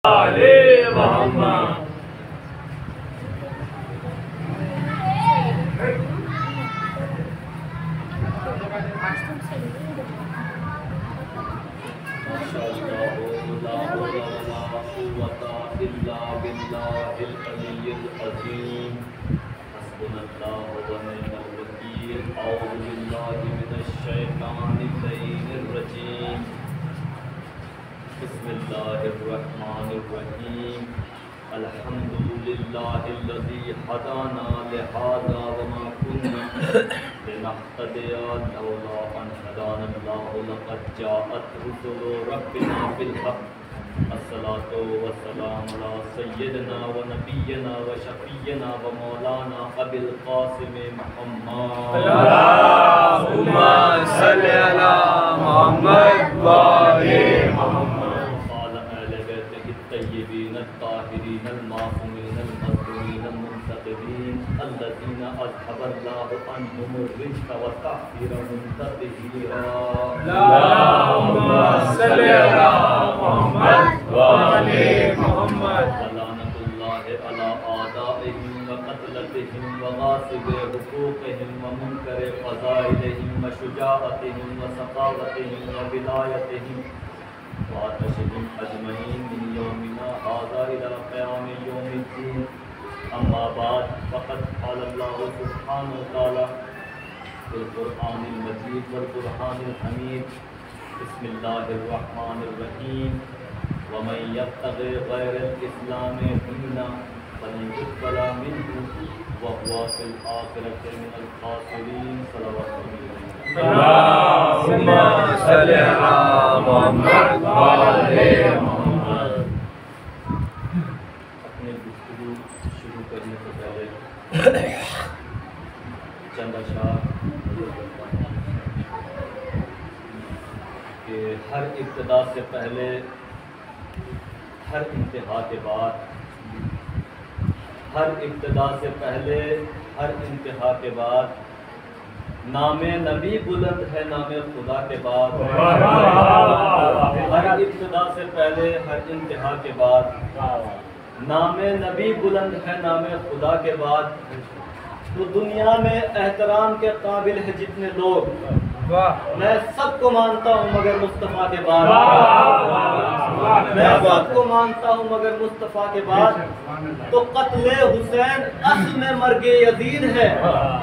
آلِ محمد بسم اللہ الرحمن الرحیم الحمد للہ الذی ہدانا لہذا وما كنا لنهتدی لولا ان هدانا اللہ لقد جاءت رسل ربنا بالحق الصلاة والسلام علی سیدنا ونبینا وشفینا ومولانا ابی القاسم محمد اللہم صل علی محمد وآل محمد الطيبين الطاهرين المعصومين المظلومين المنتقبين الذين أذهب الله عنهم الرجس وطهرهم تطهيرا اللهم صل على محمد وآل محمد لعنة الله على أعدائهم وقتلتهم وغاصب حقوقهم ومنكر فضائلهم وشجاعتهم وسخاوتهم وولايتهم وآتشهم أجمعين من يومنا هذا إلى قيام يوم الدين أما بعد فقد قال الله سبحانه وتعالى في القرآن المجيد والقرآن الحميد بسم الله الرحمن الرحيم ومن يبتغي غير الإسلام دينا فلن يقبل منه وهو في الآخرة من الخاسرين صلوات الله اللهم صل على محمد وآل محمد. اپنے گفتگو شروع کرنے سے پہلے چند اشعار کہ ہر ابتدا سے پہلے ہر انتہا کے بعد، ہر ابتدا سے پہلے ہر انتہا کے بعد نام نبی بلند ہے نام خدا کے بعد، ہر ابتدا سے پہلے ہر انتہا کے بعد نام نبی بلند ہے نام خدا کے بعد. تو دنیا میں احترام کے قابل ہے جتنے لوگ، میں سب کو مانتا ہوں مگر مصطفیٰ کے بعد، میں سب کو مانتا ہوں مگر مصطفیٰ کے بعد. تو قتل حسین اصل میں مرگ یزید ہے،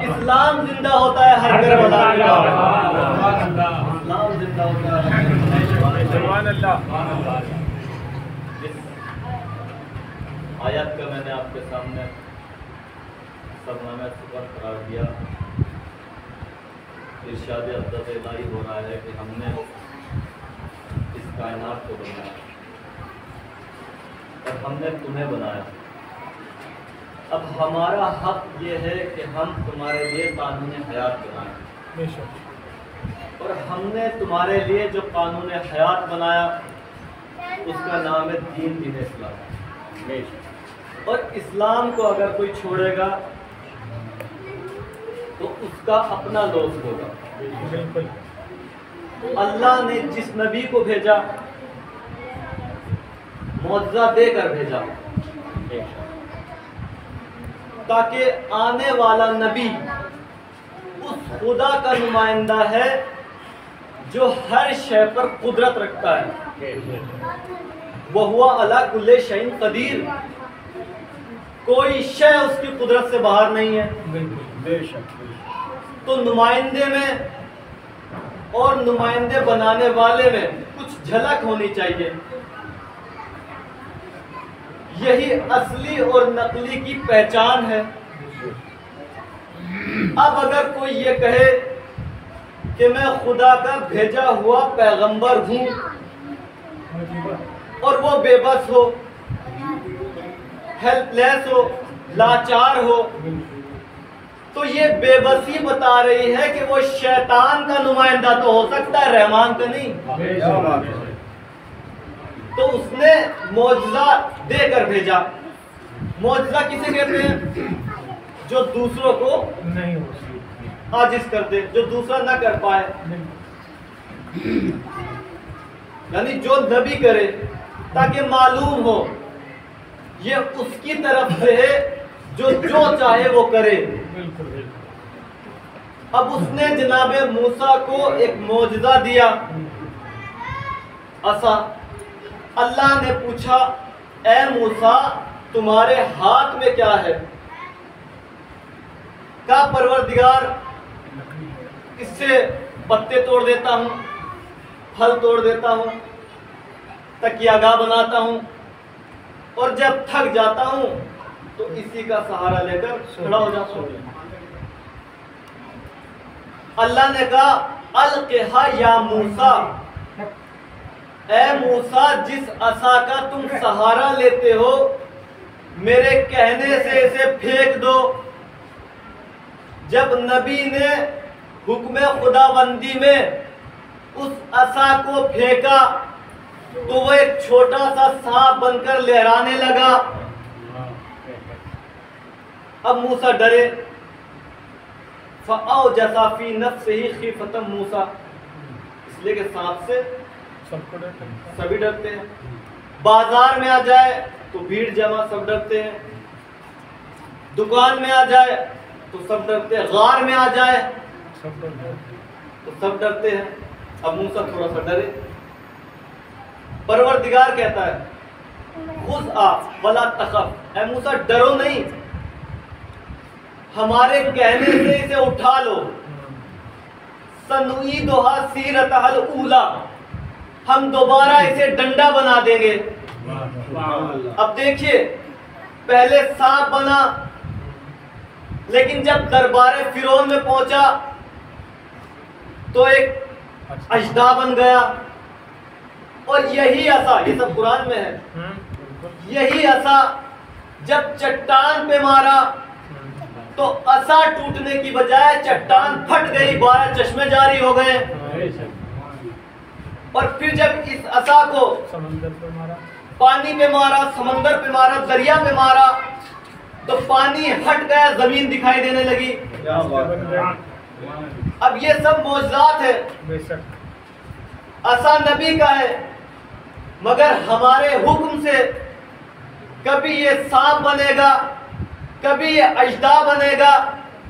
اسلام زندہ ہوتا ہے ہر کربلا کے بعد، اسلام زندہ ہوتا ہے سبحان اللہ. جس آیت کا میں نے آپ کے سامنے سرنامہ سپر قرار دیا، ارشاد حضرت الہی ہو رہا ہے کہ ہم نے اس کائنات کو بنایا اور ہم نے تمہیں بنایا. اب ہمارا حق یہ ہے کہ ہم تمہارے لیے قانون حیات بنائیں، اور ہم نے تمہارے لیے جو قانون حیات بنایا اس کا نام ہے دین اسلام. اور اسلام کو اگر کوئی چھوڑے گا تو اس کا اپنا لوس ہوگا. اللہ نے جس نبی کو بھیجا معجزہ دے کر بھیجا تاکہ آنے والا نبی اس خدا کا نمائندہ ہے جو ہر شے پر قدرت رکھتا ہے. وَهُوَ عَلَىٰ كُلِّ شَيْءٍ قدیر، کوئی شے اس کی قدرت سے باہر نہیں ہے. تو نمائندے میں اور نمائندے بنانے والے میں کچھ جھلک ہونی چاہیے. یہی اصلی اور نقلی کی پہچان ہے. اب اگر کوئی یہ کہے کہ میں خدا کا بھیجا ہوا پیغمبر ہوں اور وہ بے بس ہو، ہیلپ لیس ہو، لاچار ہو، تو یہ بے بسی بتا رہی ہے کہ وہ شیطان کا نمائندہ تو ہو سکتا ہے، رحمان کا نہیں. تو اس نے معجزہ دے کر بھیجا. معجزہ کسے کہتے ہیں؟ جو دوسروں کو عاجز کر دے، جو دوسرا نہ کر پائے. یعنی جو نبی کرے تاکہ معلوم ہو یہ اس کی طرف سے ہے جو چاہے وہ کرے۔ اب اس نے جناب موسیٰ کو ایک معجزہ دیا، عصا۔ اللہ نے پوچھا اے موسیٰ تمہارے ہاتھ میں کیا ہے؟ کہا پروردگار اس سے پتے توڑ دیتا ہوں، پھل توڑ دیتا ہوں، تکیہ گاہ بناتا ہوں، اور جب تھک جاتا ہوں تو اسی کا سہارا لے کر کھڑا ہو جاتا ہوں۔ اللہ نے کہا القھا یا موسیٰ، اے موسیٰ جس عصا کا تم سہارا لیتے ہو میرے کہنے سے اسے پھینک دو۔ جب نبی نے حکم خداوندی میں اس عصا کو پھینکا تو وہ ایک چھوٹا سا سانپ بن کر لہرانے لگا۔ اب موسیٰ ڈرے، فَأَوْجَسَ فِي نَفْسِهِ خِیفَةً موسیٰ، اس لیے کہ سانپ سے سبھی ڈرتے ہیں، بازار میں آ جائے تو بھیڑ جمع سب ڈرتے ہیں، دکان میں آ جائے تو سب ڈرتے ہیں، غار میں آ جائے تو سب ڈرتے ہیں۔ اب موسیٰ تھوڑا سا ڈرے، پروردگار کہتا ہے خذھا ولا تخف، اے موسیٰ ڈرو نہیں، ہمارے کہنے سے اسے اٹھا لو، سنعیدھا سیرتھا الاولی، ہم دوبارہ اسے ڈنڈا بنا دیں گے۔ اب دیکھیے پہلے سانپ بنا، لیکن جب دربار فرعون میں پہنچا تو ایک اژدہا بن گیا، اور یہی عصا، یہ سب قرآن میں ہے، یہی عصا جب چٹان پہ مارا تو عصا ٹوٹنے کی بجائے چٹان پھٹ گئی، 12 چشمے جاری ہو گئے۔ اور پھر جب اس عصا کو پانی پہ مارا، سمندر پہ مارا، دریا پہ مارا تو پانی ہٹ گیا، زمین دکھائی دینے لگی۔ اب یہ سب معجزات ہے، عصا نبی کا ہے، مگر ہمارے حکم سے کبھی یہ سانپ بنے گا، کبھی یہ اژدہا بنے گا،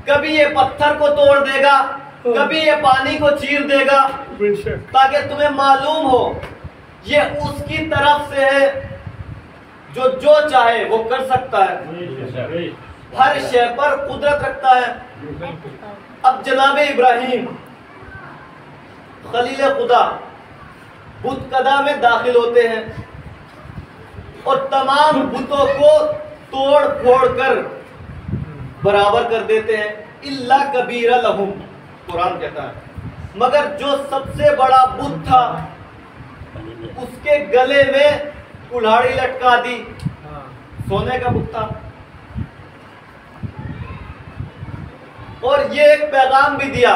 کبھی یہ پتھر کو توڑ دے گا، کبھی یہ پانی کو چیر دے گا، تاکہ تمہیں معلوم ہو یہ اس کی طرف سے ہے جو چاہے وہ کر سکتا ہے، ہر شے پر قدرت رکھتا ہے۔ اب جناب ابراہیم خلیل خدا بت کدہ میں داخل ہوتے ہیں اور تمام بتوں کو توڑ پھوڑ کر برابر کر دیتے ہیں، الا کبیر لہم، قرآن کہتا ہے، مگر جو سب سے بڑا بت تھا اس کے گلے میں کلہاڑی لٹکا دی، سونے کا بت تھا، اور یہ ایک پیغام بھی دیا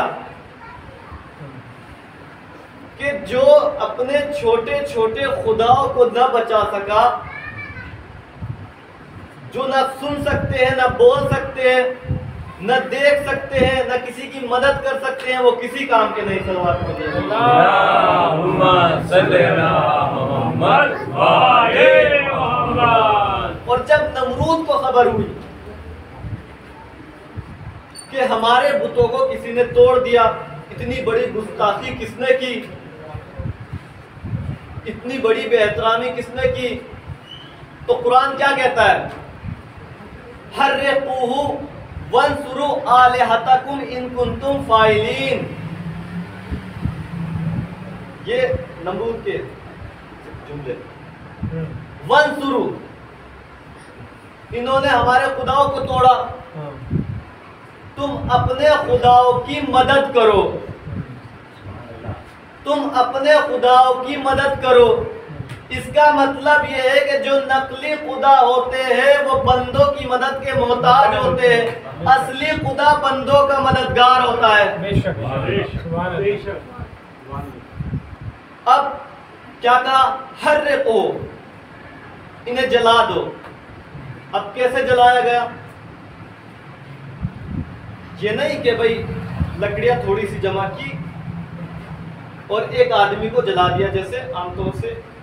کہ جو اپنے چھوٹے چھوٹے خداؤں کو نہ بچا سکا، جو نہ سن سکتے ہیں، نہ بول سکتے ہیں، نہ دیکھ سکتے ہیں، نہ کسی کی مدد کر سکتے ہیں، وہ کسی کام کے نہیں۔ صلوات پڑھیے اللہم صلی علی محمد وآلِ محمد۔ اور جب نمرود کو خبر ہوئی کہ ہمارے بتوں کو کسی نے توڑ دیا، اتنی بڑی گستاخی کس نے کی، اتنی بڑی بے احترامی کس نے کی، تو قرآن کیا کہتا ہے؟ حرقوہ وانصروا آلہتکم ان کنتم فاعلین۔ یہ نمرود کے جملے، وانصروا، انہوں نے ہمارے خداؤں کو توڑا، تم اپنے خداؤں کی مدد کرو، تم اپنے خداؤں کی مدد کرو۔ اس کا مطلب یہ ہے کہ جو نقلی خدا ہوتے ہیں وہ بندوں کی مدد کے محتاج ہوتے ہیں، اصلی خدا بندوں کا مددگار ہوتا ہے۔ اب کیا کہا؟ حرقو، انہیں جلا دو۔ اب کیسے جلایا گیا؟ یہ نہیں کہ بھئی لکڑیاں تھوڑی سی جمع کی اور ایک آدمی کو جلا دیا، جیسے عام طور سے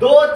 2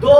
2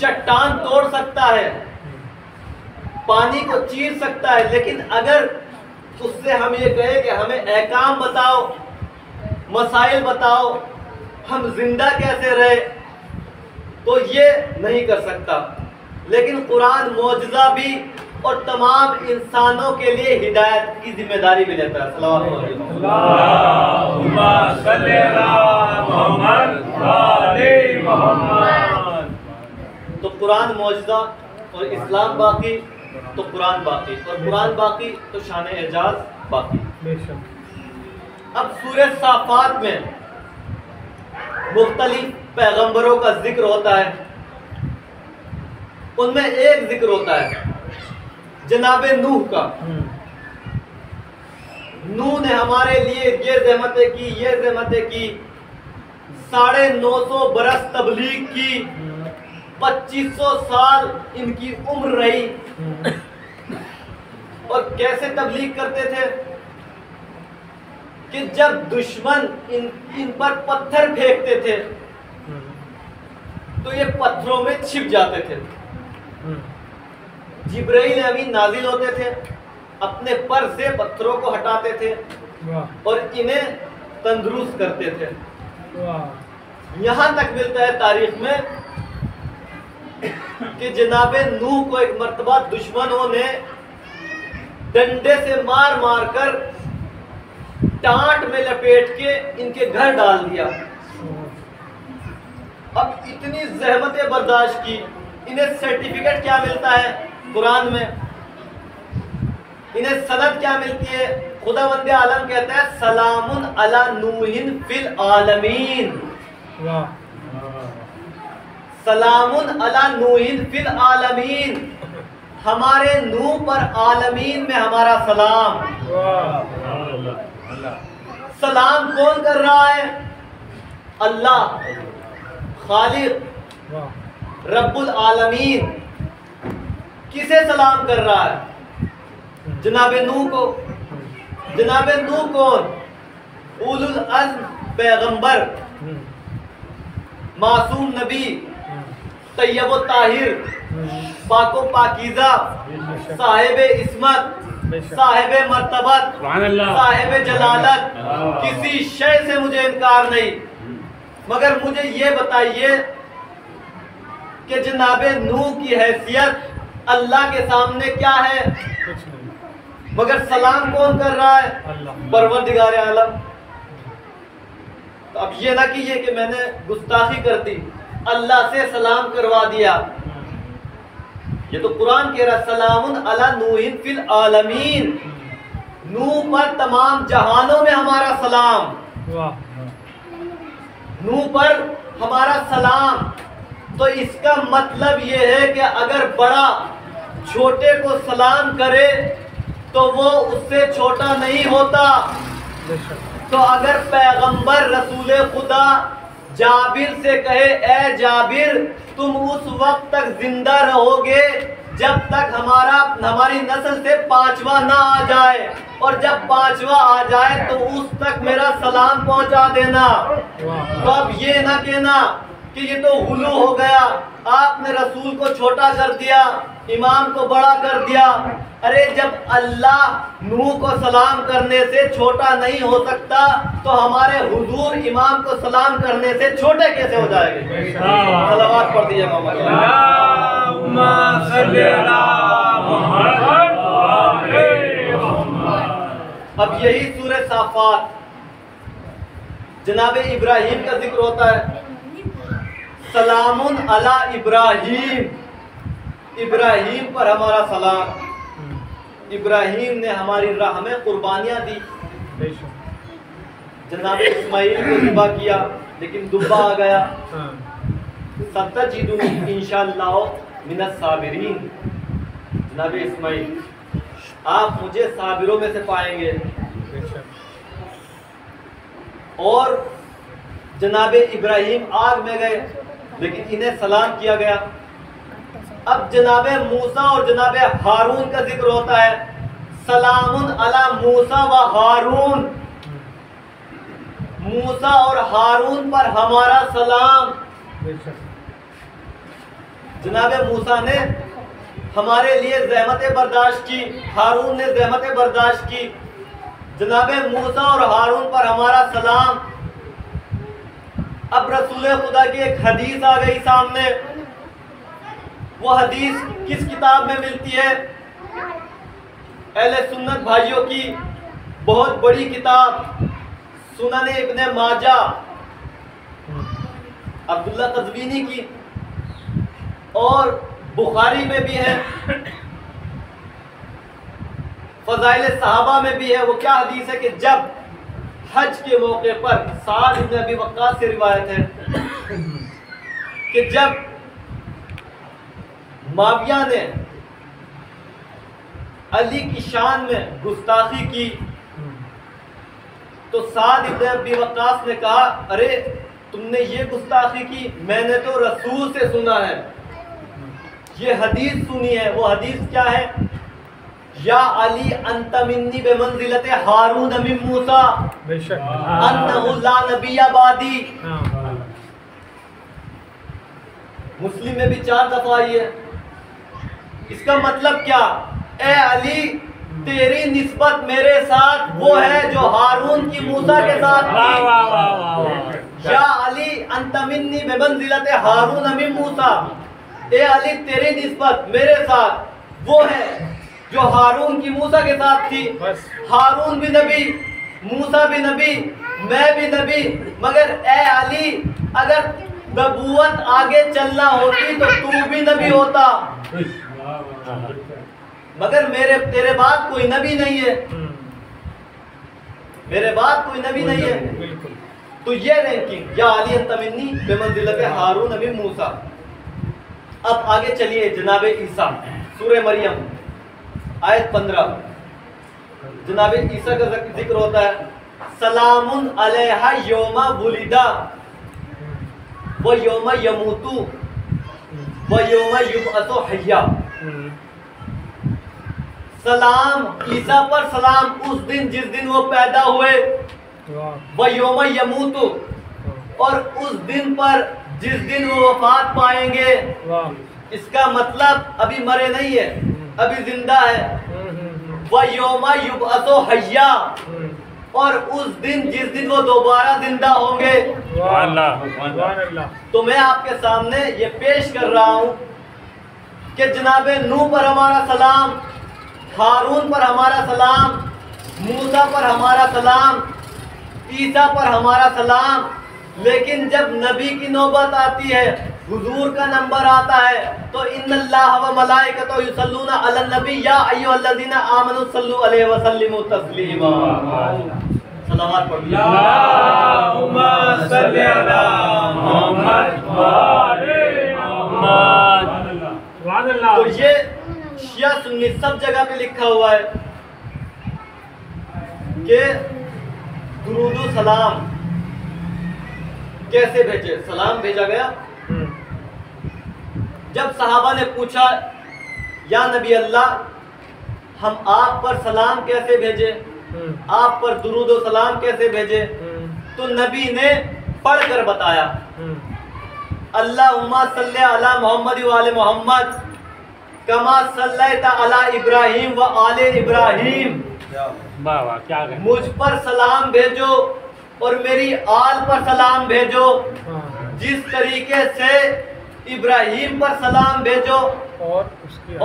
چٹان توڑ سکتا ہے، پانی کو چیر سکتا ہے، لیکن اگر اس سے ہم یہ کہیں کہ ہمیں احکام بتاؤ، مسائل بتاؤ، ہم زندہ کیسے رہے، تو یہ نہیں کر سکتا۔ لیکن قرآن معجزہ بھی اور تمام انسانوں کے لیے ہدایت کی ذمہ داری بھی لیتا ہے۔ صلوات علیہ اللہم صلی علی محمد وعلی محمد۔ تو قرآن معجزہ اور اسلام باقی تو قرآن باقی، اور قرآن باقی تو شان اعجاز باقی۔ بے شک اب سورہ صافات میں مختلف پیغمبروں کا ذکر ہوتا ہے، ان میں ایک ذکر ہوتا ہے جناب نوح کا۔ نوح نے ہمارے لیے یہ زحمتیں کی، یہ زحمتیں کی، 950 برس تبلیغ کی، 2500 سال ان کی عمر رہی، اور کیسے تبلیغ کرتے تھے کہ جب دشمن ان پر پتھر پھینکتے تھے تو یہ پتھروں میں چھپ جاتے تھے، جبرائیل امین نازل ہوتے تھے، اپنے پر سے پتھروں کو ہٹاتے تھے اور انہیں تندرست کرتے تھے۔ یہاں تک ملتا ہے تاریخ میں کہ جناب نوح کو ایک مرتبہ دشمنوں نے ڈنڈے سے مار مار کر ٹانٹ میں لپیٹ کے ان کے گھر ڈال دیا۔ اب اتنی زحمتیں برداشت کی، انہیں سرٹیفکیٹ کیا ملتا ہے قرآن میں، انہیں سند کیا ملتی ہے؟ خداوند عالم کہتا ہے سلام علی نوح فی العالمین، سلام علی نوح فی العالمین، ہمارے نوح پر عالمین میں ہمارا سلام۔ سلام کون کر رہا ہے؟ اللہ خالق رب العالمین۔ کسے سلام کر رہا ہے؟ جناب نوح کو۔ جناب نوح کون؟ اولو العزم پیغمبر، معصوم نبی، طیب و طاہر، پاک و پاکیزہ، صاحب عصمت، صاحب مرتبت، صاحب جلالت، کسی شے سے مجھے انکار نہیں، مگر مجھے یہ بتائیے کہ جناب نوح کی حیثیت اللہ کے سامنے کیا ہے؟ مگر سلام کون کر رہا ہے؟ پروردگار عالم۔ اب یہ نہ کیجئے کہ میں نے گستاخی کر دی، اللہ سے سلام کروا دیا۔ یہ تو قرآن کہہ رہا ہے سلام علی نوح فی العالمین، نوح پر تمام جہانوں میں ہمارا سلام، نوح پر ہمارا سلام۔ تو اس کا مطلب یہ ہے کہ اگر بڑا چھوٹے کو سلام کرے تو وہ اس سے چھوٹا نہیں ہوتا۔ تو اگر پیغمبر رسول خدا جابر سے کہے اے جابر تم اس وقت تک زندہ رہو گے جب تک ہماری نسل سے 5واں نہ آ جائے، اور جب 5واں آ جائے تو اس تک میرا سلام پہنچا دینا۔ تو اب یہ نہ کہنا کہ یہ تو غلو ہو گیا، آپ نے رسول کو چھوٹا کر دیا، امام کو بڑا کر دیا۔ ارے جب اللہ نوح کو سلام کرنے سے چھوٹا نہیں ہو سکتا تو ہمارے حضور امام کو سلام کرنے سے چھوٹے کیسے ہو جائے گے؟ صلوات پڑھ دیجیے محمد۔ اللہم صلی علی محمد وعلی محمد۔ اب یہی سورہ صافات جناب ابراہیم کا ذکر ہوتا ہے، سلام علی ابراہیم، ابراہیم پر ہمارا سلام۔ ابراہیم نے ہماری راہ میں قربانیاں دی، جناب اسماعیل کو ذبح کیا لیکن دبا آ گیا۔ ستجدونی انشاءاللہ من الصابرین، جناب اسماعیل آپ مجھے صابروں میں سے پائیں گے۔ اور جناب ابراہیم آگ میں گئے لیکن انہیں سلام کیا گیا۔ اب جناب موسیٰ اور جناب ہارون کا ذکر ہوتا ہے، سلام علی موسیٰ و ہارون، موسیٰ اور ہارون پر ہمارا سلام۔ جناب موسیٰ نے ہمارے لیے زحمتیں برداشت کی، ہارون نے زحمتیں برداشت کی. جناب موسیٰ اور ہارون پر ہمارا سلام. اب رسول خدا کی ایک حدیث آ گئی سامنے. وہ حدیث کس کتاب میں ملتی ہے؟ اہل سنت بھائیوں کی بہت بڑی کتاب سنن ابن ماجہ عبداللہ قزوینی کی، اور بخاری میں بھی ہے، فضائل صحابہ میں بھی ہے. وہ کیا حدیث ہے کہ جب حج کے موقع پر، سعد بن ابی وقاص سے روایت ہے کہ جب معاویہ نے علی کی شان میں گستاخی کی تو سعد بن ابی وقاص نے کہا ارے تم نے یہ گستاخی کی؟ میں نے تو رسول سے سنا ہے، یہ حدیث سنی ہے. وہ حدیث کیا ہے؟ یا علی انت منی بمنزلت ہارون من موسیٰ انہ لا نبی بعدی. مسلم میں بھی 4 دفعہ آئی ہے. اس کا مطلب کیا؟ اے علی تیری نسبت میرے ساتھ وہ ہے جو ہارون کی موسیٰ کے ساتھ تھی. یا علی انت منی بمنزلت ہارون من موسیٰ، اے علی تیری نسبت میرے ساتھ وہ ہے جو ہارون کی موسیٰ کے ساتھ تھی. ہارون بھی نبی، موسیٰ بھی نبی، میں بھی نبی، مگر اے علی اگر نبوت آگے چلنا ہوتی تو تو بھی نبی ہوتا، مگر تیرے بعد کوئی نبی نہیں ہے، میرے بعد کوئی نبی نہیں ہے. تو یہ رینکنگ یا علی انت منی بمنزلت ہارون من موسیٰ. اب آگے چلیے جناب عیسیٰ، سورہ مریم آیت 15. جناب عیسیٰ کا ذکر ہوتا ہے، سلام علیہ یوم ولدا و یوم یموت و یوم یبعث حیا. سلام عیسیٰ پر سلام اس دن جس دن وہ پیدا ہوئے، و یوم یموت اور اس دن پر جس دن وہ وفات پائیں گے. اس کا مطلب ابھی مرے نہیں ہے، ابھی زندہ ہے. وَيَوْمَ يُبْعَثُ حَيًّا اور اس دن جس دن وہ دوبارہ زندہ ہوں گے. تو میں آپ کے سامنے یہ پیش کر رہا ہوں کہ جناب نوح پر ہمارا سلام، ہارون پر ہمارا سلام، موسیٰ پر ہمارا سلام، عیسیٰ پر ہمارا سلام. لیکن جب نبی کی نوبت آتی ہے، حضور کا نمبر آتا ہے، تو ان اللہ و ملائکتہ یصلون علی النبی یا ایھا الذین آمنوا صلوا علیہ وسلموا تسلیما. صلوات پڑھیے. اللہم صلی علی محمد و آل محمد. تو یہ شیعہ سنی سب جگہ پہ لکھا ہوا ہے کہ درود و سلام کیسے بھیجے. سلام بھیجا گیا. جب صحابہ نے پوچھا یا نبی اللہ ہم آپ پر سلام کیسے بھیجے، آپ پر درود و سلام کیسے بھیجے، تو نبی نے پڑھ کر بتایا، اللہم صلی علی محمد و آل محمد کما صلیت علی ابراہیم و آل ابراہیم. مجھ پر سلام بھیجو اور میری آل پر سلام بھیجو جس طریقے سے ابراہیم پر سلام بھیجو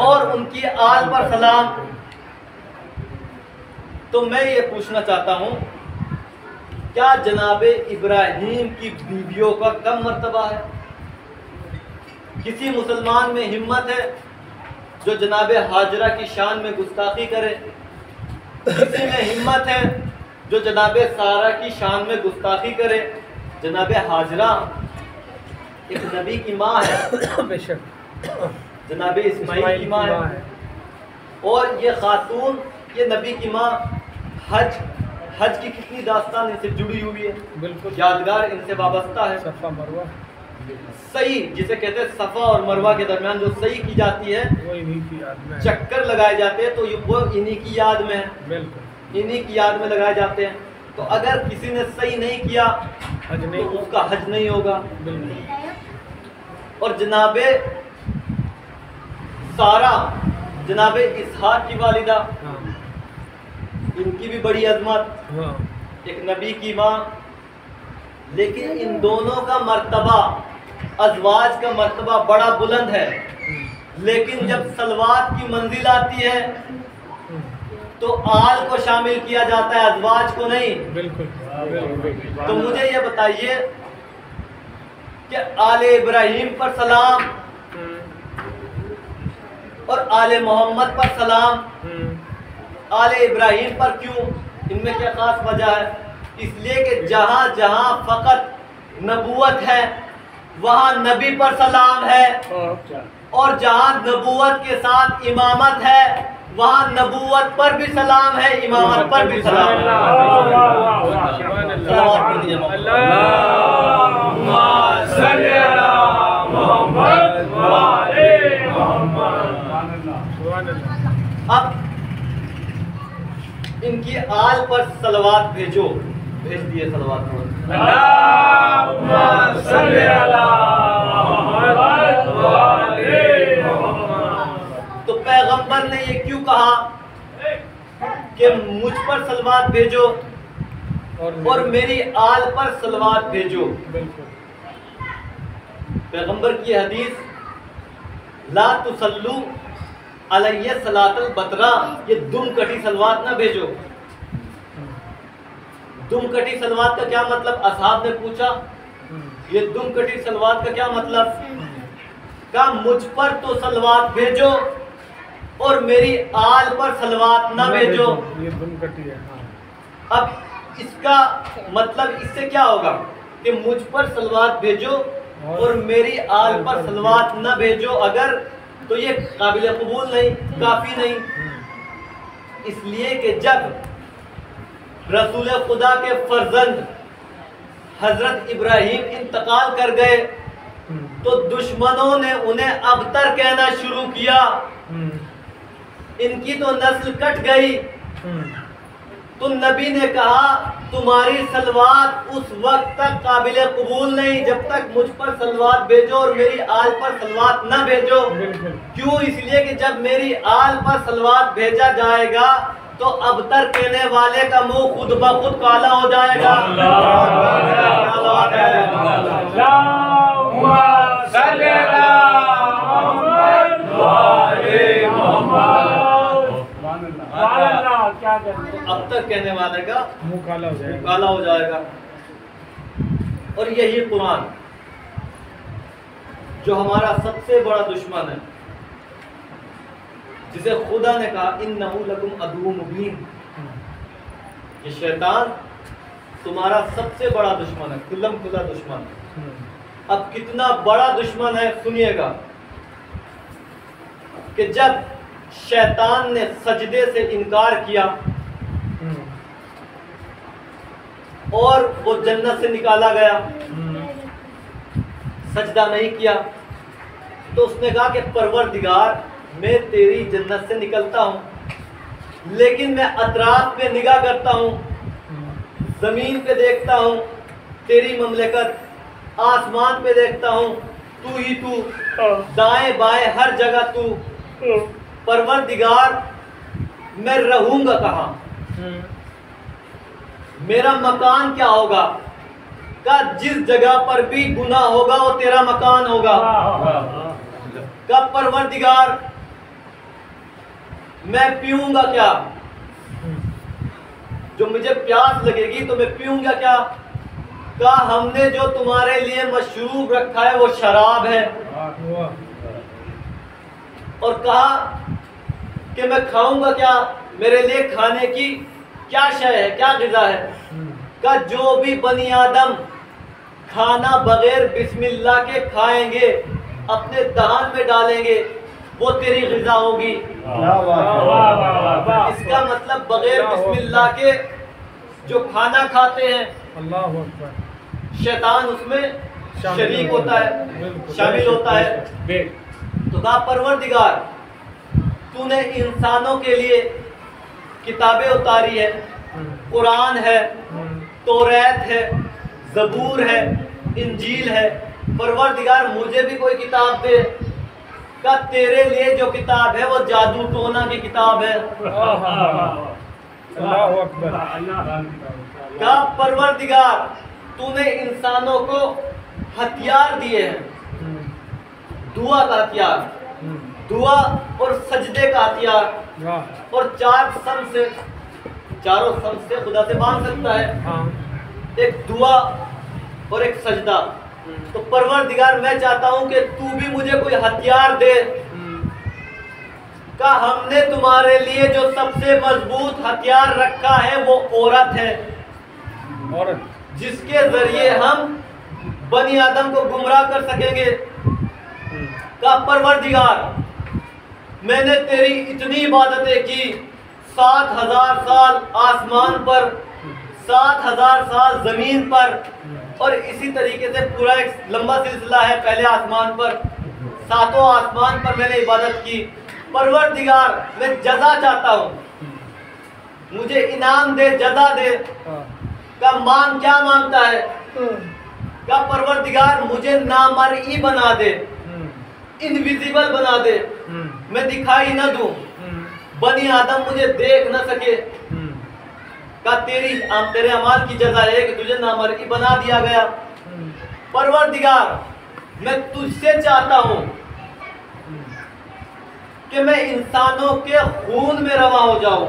اور ان کی آل پر سلام. تو میں یہ پوچھنا چاہتا ہوں کیا جناب ابراہیم کی بیویوں کا کم مرتبہ ہے؟ کسی مسلمان میں ہمت ہے جو جناب ہاجرہ کی شان میں گستاخی کرے؟ کسی میں ہمت ہے جو جناب سارہ کی شان میں گستاخی کرے؟ جناب ہاجرہ ایک نبی کی ماں ہے، جناب اسماعیل کی ماں ہے، اور یہ خاتون، یہ نبی کی ماں حج کی کتنی داستان ان سے جڑی ہوئی ہے، بالکل یادگار ان سے وابستہ ہے. صفا مروہ صحیح جسے کہتے ہیں صفا اور مروہ کے درمیان جو صحیح کی جاتی ہے، چکر لگائے جاتے ہیں، تو وہ انہی کی یاد میں ہے، بالکل انہی کی یاد میں لگائے جاتے ہیں. تو اگر کسی نے صحیح نہیں کیا تو اس کا حج نہیں ہوگا. اور جناب سارا جناب اسحاق کی والدہ، ان کی بھی بڑی عظمت، ایک نبی کی ماں، لیکن ان دونوں کا مرتبہ، ازواج کا مرتبہ بڑا بلند ہے، لیکن جب صلوات کی منزل آتی ہے تو آل کو شامل کیا جاتا ہے، ازواج کو نہیں۔ بالکل۔ تو مجھے یہ بتائیے کہ آل ابراہیم پر سلام اور آل محمد پر سلام، آل ابراہیم پر کیوں؟ ان میں کیا خاص وجہ ہے؟ اس لیے کہ جہاں جہاں فقط نبوت ہے وہاں نبی پر سلام ہے، اور جہاں نبوت کے ساتھ امامت ہے وہاں نبوت پر بھی سلام ہے، امامت پر بھی سلام ہے۔ صلوات پڑھیے اللہم صلی علی محمد و آل محمد۔ اب ان کی آل پر صلوات بھیجو، بھیج دیے صلوات پڑھو۔ اللہم صلی علی محمد و آل محمد۔ تو پیغمبر نے یہ کیوں کہا کہ مجھ پر صلوات بھیجو اور میری آل پر صلوات بھیجو؟ پیغمبر کی حدیث لا تصلو علیہ صلاۃ البترا، یہ دم کٹی صلوات نہ بھیجو۔ دم کٹی صلوات کا کیا مطلب؟ اصحاب نے پوچھا یہ دم کٹی صلوات کا کیا مطلب؟ کہا مجھ پر تو صلوات بھیجو اور میری آل پر صلوات نہ بھیجو۔ یہ دم کٹی ہے۔ اب اس کا مطلب اس سے کیا ہوگا کہ مجھ پر صلوات بھیجو اور میری آل پر صلوات نہ بھیجو، اگر تو یہ قابل قبول نہیں، کافی نہیں۔ اس لیے کہ جب رسول خدا کے فرزند حضرت ابراہیم انتقال کر گئے تو دشمنوں نے انہیں ابتر کہنا شروع کیا، ان کی تو نسل کٹ گئی۔ تو نبی نے کہا تمہاری صلوات اس وقت تک قابل قبول نہیں جب تک مجھ پر صلوات بھیجو اور میری آل پر صلوات نہ بھیجو۔ کیوں؟ اس لیے کہ جب میری آل پر صلوات بھیجا جائے گا تو ابتر کہنے والے کا منہ خود بخود کالا ہو جائے گا۔ اللہم صلی علی محمد و آل محمد۔ اب تک کہنے والے کا منہ کالا ہو جائے گا۔ کالا ہو جائے گا۔ اور یہی قرآن جو ہمارا سب سے بڑا دشمن ہے، جسے خدا نے کہا انہ لکم عدو مبین، یہ شیطان تمہارا سب سے بڑا دشمن ہے، کھلم کھلا دشمن ہے۔ اب کتنا بڑا دشمن ہے سنیے گا کہ جب شیطان نے سجدے سے انکار کیا اور وہ جنت سے نکالا گیا، سجدہ نہیں کیا، تو اس نے کہا کہ پروردگار میں تیری جنت سے نکلتا ہوں لیکن میں اطراف پہ نگاہ کرتا ہوں، زمین پہ دیکھتا ہوں تیری مملکت، آسمان پہ دیکھتا ہوں تو ہی تو، دائیں بائیں ہر جگہ تو، پروردگار میں رہوں گا کہاں؟ میرا مکان کیا ہوگا؟ کہ جس جگہ پر بھی گناہ ہوگا وہ تیرا مکان ہوگا۔ کہ پروردگار میں پیوں گا کیا؟ جو مجھے پیاس لگے گی تو میں پیوں گا کیا؟ کہ ہم نے جو تمہارے لیے مشروب رکھا ہے وہ شراب ہے، اور کہا کہ میں کھاؤں گا کیا؟ میرے لیے کھانے کی کیا شے ہے، کیا غذا ہے؟ کہ جو بھی بنی آدم کھانا بغیر بسم اللہ کے کھائیں گے، اپنے دہان میں ڈالیں گے، وہ تیری غذا ہوگی۔ اس کا مطلب بغیر بسم اللہ کے جو کھانا کھاتے ہیں اللہ اکبر، شیطان اس میں شریک ہوتا ہے، شامل ہوتا ہے۔ تو کہا پروردگار تو نے انسانوں کے لیے کتابیں اتاری ہے، قرآن ہے، توریت ہے، زبور ہے، انجیل ہے، پروردگار مجھے بھی کوئی کتاب دے۔ کہ تیرے لیے جو کتاب ہے وہ جادو ٹونا کی کتاب ہے. اللہ اکبر. کہ پروردگار تو نے انسانوں کو ہتھیار دیے ہیں, دعا کا ہتھیار, دعا اور سجدے کا ہتھیار, اور چاروں سم سے خدا سے مانگ سکتا ہے, ایک دعا اور ایک سجدہ. تو پروردگار میں چاہتا ہوں کہ تو بھی مجھے کوئی ہتھیار دے, کہ ہم نے تمہارے لیے جو سب سے مضبوط ہتھیار رکھا ہے وہ عورت ہے, جس کے ذریعے ہم بنی آدم کو گمراہ کر سکیں گے. کہ پروردگار میں نے تیری اتنی عبادتیں کی, 7,000 سال آسمان پر, 7,000 سال زمین پر, اور اسی طریقے سے پورا ایک لمبا سلسلہ ہے پہلے آسمان پر, 7 آسمان پر میں نے عبادت کی. پروردگار میں جزا چاہتا ہوں, مجھے انعام دے, جزا دے. کہ مانگ کیا مانگتا ہے؟ کہ پروردگار مجھے نامرئی بنا دے, انویزیبل بنا دے, میں دکھائی نہ دوں, بنی آدم مجھے دیکھ نہ سکے. کہ تیرے اعمال کی جزا ہے کہ تجھے نامرئی بنا دیا گیا. پروردگار میں تجھ سے چاہتا ہوں کہ میں انسانوں کے خون میں روا ہو جاؤں.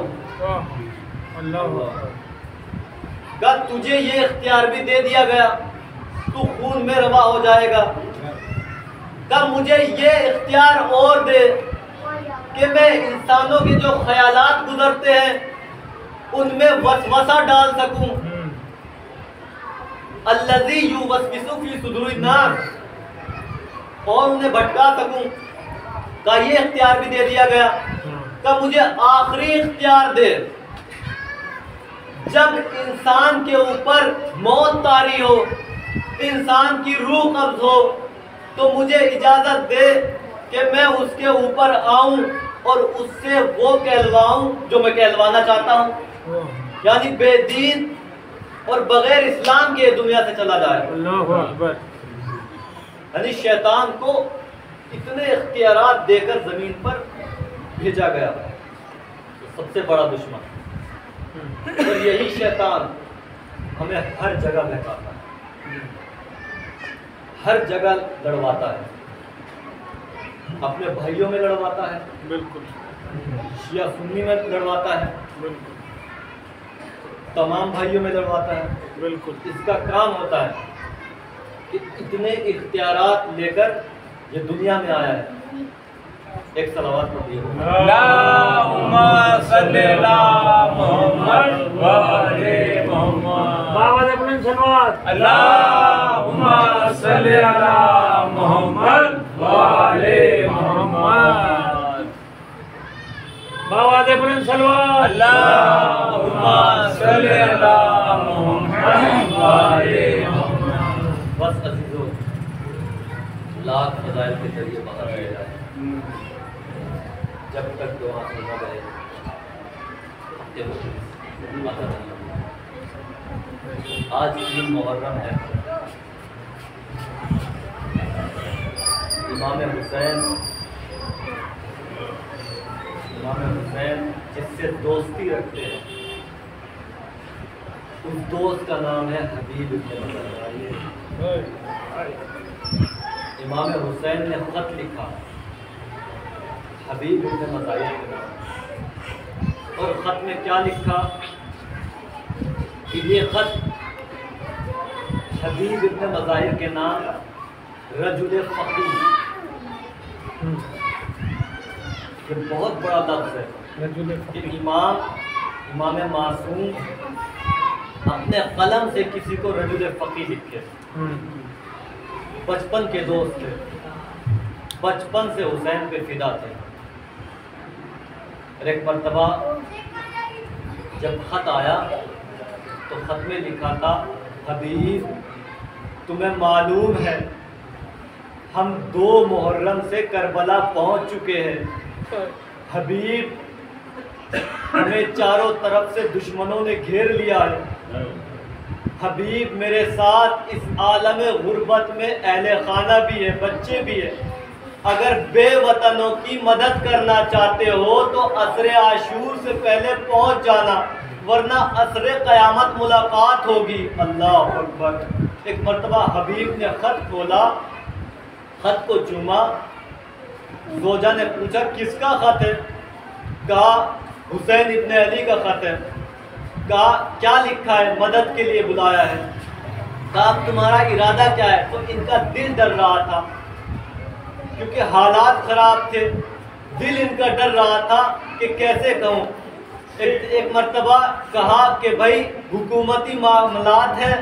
کہ تجھے یہ اختیار بھی دے دیا گیا, تو خون میں روا ہو جائے گا. کہ مجھے یہ اختیار اور دے کہ میں انسانوں کے جو خیالات گزرتے ہیں ان میں وسوسہ ڈال سکوں. الذی یوسوس فی صدور الناس, اور انہیں بھٹکا سکوں. کہ یہ اختیار بھی دے دیا گیا. کہ مجھے آخری اختیار دے, جب انسان کے اوپر موت طاری ہو, انسان کی روح قبض ہو, تو مجھے اجازت دے کہ میں اس کے اوپر آؤں اور اس سے وہ کہلواؤں جو میں کہلوانا چاہتا ہوں. یعنی بے دین اور بغیر اسلام کے دنیا سے چلا جائے. اللہ اکبر. یعنی شیطان کو اتنے اختیارات دے کر زمین پر بھیجا گیا, سب سے بڑا دشمن. اور یہی شیطان ہمیں ہر جگہ بہکاتا ہے, ہر جگہ لڑواتا ہے. اپنے بھائیوں میں لڑواتا ہے, بالکل, شیعہ سنی میں لڑواتا ہے, بالکل, تمام بھائیوں میں لڑواتا ہے. بالکل. اس کا کام ہوتا ہے کہ اتنے اختیارات لے کر یہ دنیا میں آیا ہے. ایک صلوات پڑھیے. اللہم صلی علی محمد و علی محمد. بابا نے بلند صلوات. اللہم صلی علی محمد و علی محمد. بابا نے بلند صلوات. اللہم صلی علی محمد و علی محمد. بس عزیزو, لاکھ فضائل کے ذریعے باہر آیا جائے, جب تک دعا سے نہ گئے آج 3 محرم ہے. امام حسین جس سے دوستی رکھتے ہیں, اس دوست کا نام ہے حبیب ابن مظاہر. امام حسین نے خط لکھا حبیب ابن مظاہر کے نام, اور خط میں کیا لکھا کہ یہ خط حبیب ابن مظاہر کے نام رجل فقیہ, یہ بہت بڑا لفظ ہے کہ امام معصوم اپنے قلم سے کسی کو رجل فقیہ لکھے. بچپن کے دوست تھے, بچپن سے حسین پہ فدا تھے. ایک مرتبہ جب خط آیا تو خط میں لکھا تھا, حبیب تمہیں معلوم ہے ہم 2 محرم سے کربلا پہنچ چکے ہیں. حبیب ہمیں چاروں طرف سے دشمنوں نے گھیر لیا ہے. حبیب میرے ساتھ اس عالم غربت میں اہل خانہ بھی ہے, بچے بھی ہیں, اگر بے وطنوں کی مدد کرنا چاہتے ہو تو عصر عاشور سے پہلے پہنچ جانا، ورنہ عصر قیامت ملاقات ہوگی۔ اللہ اکبر۔ ایک مرتبہ حبیب نے خط کھولا، خط کو چوما، زوجہ نے پوچھا کس کا خط ہے؟ کہا حسین ابن علی کا خط ہے۔ کہا کیا لکھا ہے؟ مدد کے لیے بلایا ہے۔ کہا اب تمہارا ارادہ کیا ہے؟ تو ان کا دل ڈر رہا تھا کیونکہ حالات خراب تھے، دل ان کا ڈر رہا تھا کہ کیسے کہوں۔ ایک مرتبہ کہا کہ بھائی حکومتی معاملات ہیں،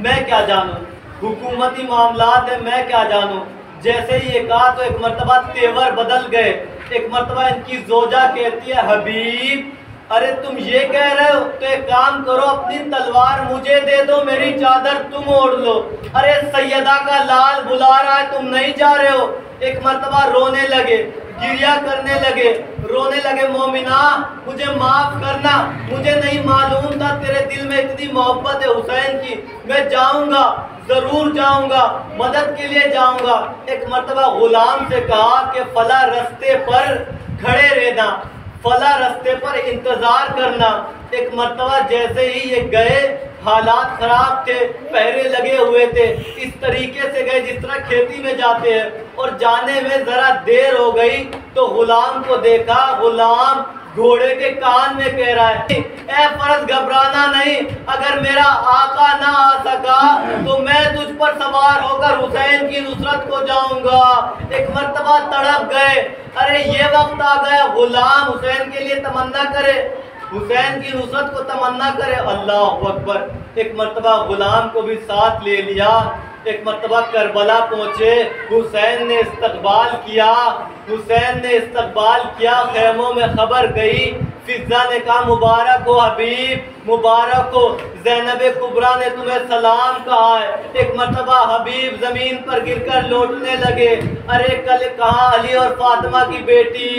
میں کیا جانوں، حکومتی معاملات ہیں میں کیا جانوں۔ جیسے ہی یہ کہا تو ایک مرتبہ تیور بدل گئے۔ ایک مرتبہ ان کی زوجہ کہتی ہے حبیب ارے تم یہ کہہ رہے ہو تو ایک کام کرو، اپنی تلوار مجھے دے دو، میری چادر تم اوڑھ لو۔ ارے سیدہ کا لال بلا رہا ہے، تم نہیں جا رہے ہو۔ ایک مرتبہ رونے لگے، گریا کرنے لگے، رونے لگے مومنہ مجھے معاف کرنا، مجھے نہیں معلوم تھا تیرے دل میں اتنی محبت ہے حسین کی، میں جاؤں گا، ضرور جاؤں گا، مدد کے لیے جاؤں گا۔ ایک مرتبہ غلام سے کہا کہ فلاں رستے پر کھڑے رہنا، فلاں رستے پر انتظار کرنا۔ ایک مرتبہ جیسے ہی یہ گئے، حالات خراب تھے، پہرے لگے ہوئے تھے، اس طریقے سے گئے جس طرح کھیتی میں جاتے ہیں، اور جانے میں ذرا دیر ہو گئی تو غلام کو دیکھا، غلام گھوڑے کے کان میں کہہ رہا ہے اے فرز گھبرانا نہیں، اگر میرا آقا نہ آ سکا تو میں تجھ پر سوار ہو کر حسین کی نصرت کو جاؤں گا۔ ایک مرتبہ تڑپ گئے، ارے یہ وقت آ گیا غلام حسین کے لیے تمنا کرے، حسین کی نصرت کو تمنا کرے۔ اللہ اکبر۔ ایک مرتبہ غلام کو بھی ساتھ لے لیا، ایک مرتبہ کربلا پہنچے، حسین نے استقبال کیا، حسین نے استقبال کیا، خیموں میں خبر گئی، فضہ نے کہا مبارک ہو حبیب، مبارک ہو، زینب کبریٰ نے تمہیں سلام کہا ہے۔ ایک مرتبہ حبیب زمین پر گر کر لوٹنے لگے، ارے کل کہاں علی اور فاطمہ کی بیٹی،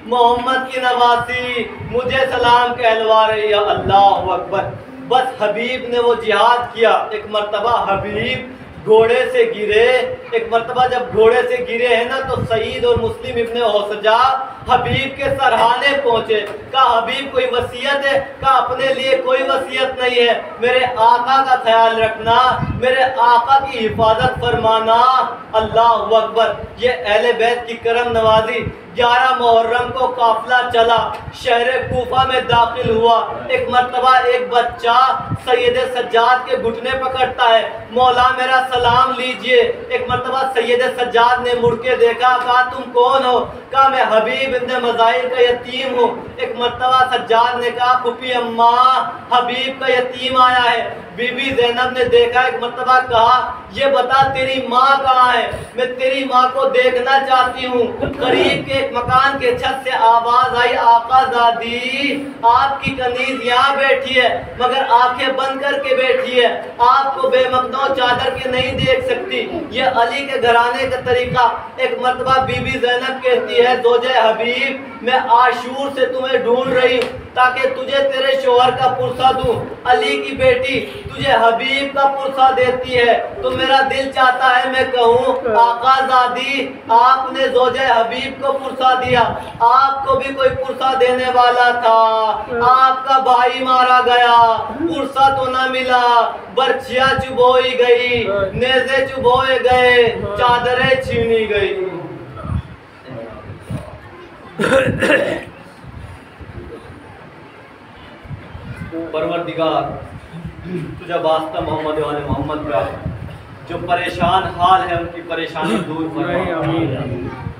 محمد کی نواسی مجھے سلام کہلوا رہی ہے۔ اللہ اکبر۔ بس حبیب نے وہ جہاد کیا۔ ایک مرتبہ حبیب گھوڑے سے گرے، ایک مرتبہ جب گھوڑے سے گرے ہیں نا تو سعید اور مسلم ابن اوسجا حبیب کے سرحانے پہنچے۔ کہا حبیب کوئی وصیت ہے؟ کہا اپنے لیے کوئی وصیت نہیں ہے، میرے آقا کا خیال رکھنا، میرے آقا کی حفاظت فرمانا۔ اللہ اکبر۔ یہ اہل بیت کی کرم نوازی۔ 11 محرم کو قافلہ چلا، شہر کوفہ میں داخل ہوا۔ ایک مرتبہ ایک بچہ سید سجاد کے گھٹنے پکڑتا ہے، مولا میرا سلام لیجئے۔ ایک مرتبہ سید سجاد نے مڑ کے دیکھا، کہا تم کون ہو؟ کہا میں حبیب ابن مظاہر کا یتیم ہوں۔ ایک مرتبہ سجاد نے کہا پھوپھی اماں حبیب کا یتیم آیا ہے۔ بی بی زینب نے دیکھا، ایک مرتبہ کہا یہ بتا تیری ماں کہاں ہے، میں تیری ماں کو دیکھنا چاہتی ہوں۔ قریب کے ایک مکان کے چھت سے آواز آئی آقا زادی آپ کی کنیز یہاں بیٹھی ہے، مگر آنکھیں بند کر کے بیٹھی ہے، آپ کو بے مقنع چادر کے نہیں دیکھ سکتی۔ یہ علی کے گھرانے کا طریقہ۔ ایک مرتبہ بی بی زینب کہتی ہے زوجہ حبیب میں عاشور سے تمہیں ڈھونڈ رہی ہوں تاکہ تجھے تیرے شوہر کا پرسہ دوں۔ علی کی بیٹی تجھے حبیب کا پرسہ دیتی ہے تو میرا دل چاہتا ہے میں کہوں آقا زادی آپ نے زوجہ حبیب کو پرسہ دیا، آپ کو بھی کوئی پرسہ دینے والا تھا، آپ کا بھائی مارا گیا، پرسہ تو نہ ملا، برچھیاں چبوئی گئی، نیزے چبوئے گئے، چادریں چھینی گئی۔ پروردگار تجھے واسطہ محمد والے محمد کا، جو پریشان حال ہے ان کی پریشانی دور فرما۔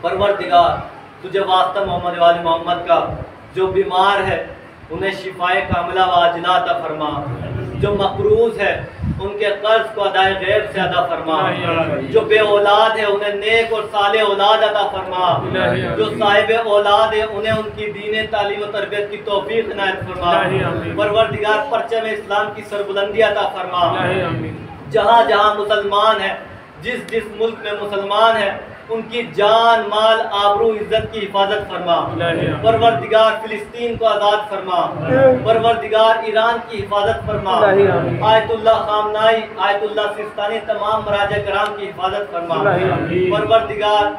پروردگار تجھے واسطہ محمد والے محمد کا، جو بیمار ہے انہیں شفائے کاملہ و عاجلہ عطا فرما، جو مقروض ہے ان کے قرض کو ادائے غیب سے ادا فرما، جو بے اولاد ہے انہیں نیک اور صالح اولاد عطا فرما، جو صاحب اولاد ہے انہیں ان کی دین تعلیم و تربیت کی توفیق عنایت فرما۔ پروردگار پرچم اسلام کی سربلندی عطا فرما۔ جہاں جہاں مسلمان ہیں، جس جس ملک میں مسلمان ہیں ان کی جان مال آبرو عزت کی حفاظت فرما۔ پروردگار فلسطین کو آزاد فرما، پروردگار ایران کی حفاظت فرما، آیت اللہ خامنائی، آیت اللہ سستانی، تمام مراجع کرام کی حفاظت فرما۔ پروردگار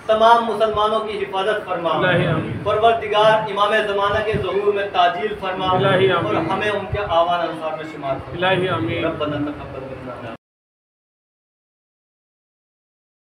تمام مسلمانوں کی حفاظت فرما الہی آمین۔ پروردگار امام زمانہ کے ظہور میں تعجیل فرما الہی آمین۔ اور ہمیں ان کے آوان انصار میں شمار فرما الہی آمین۔ ربنا تقبل منا